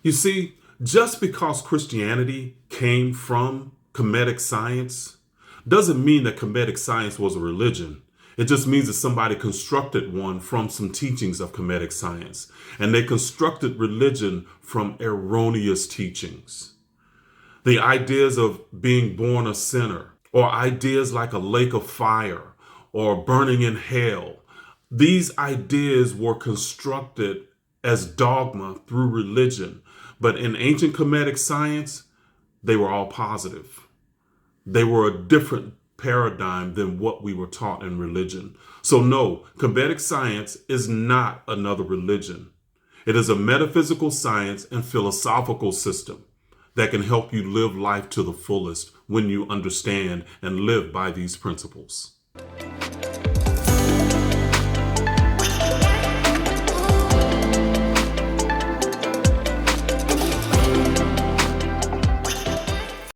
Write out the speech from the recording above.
You see, just because Christianity came from Kemetic science doesn't mean that Kemetic science was a religion. It just means that somebody constructed one from some teachings of Kemetic science, and they constructed religion from erroneous teachings. The ideas of being born a sinner, or ideas like a lake of fire, or burning in hell, these ideas were constructed as dogma through religion. But in ancient Kemetic science, they were all positive. They were a different paradigm than what we were taught in religion. So no, Kemetic science is not another religion. It is a metaphysical science and philosophical system that can help you live life to the fullest when you understand and live by these principles.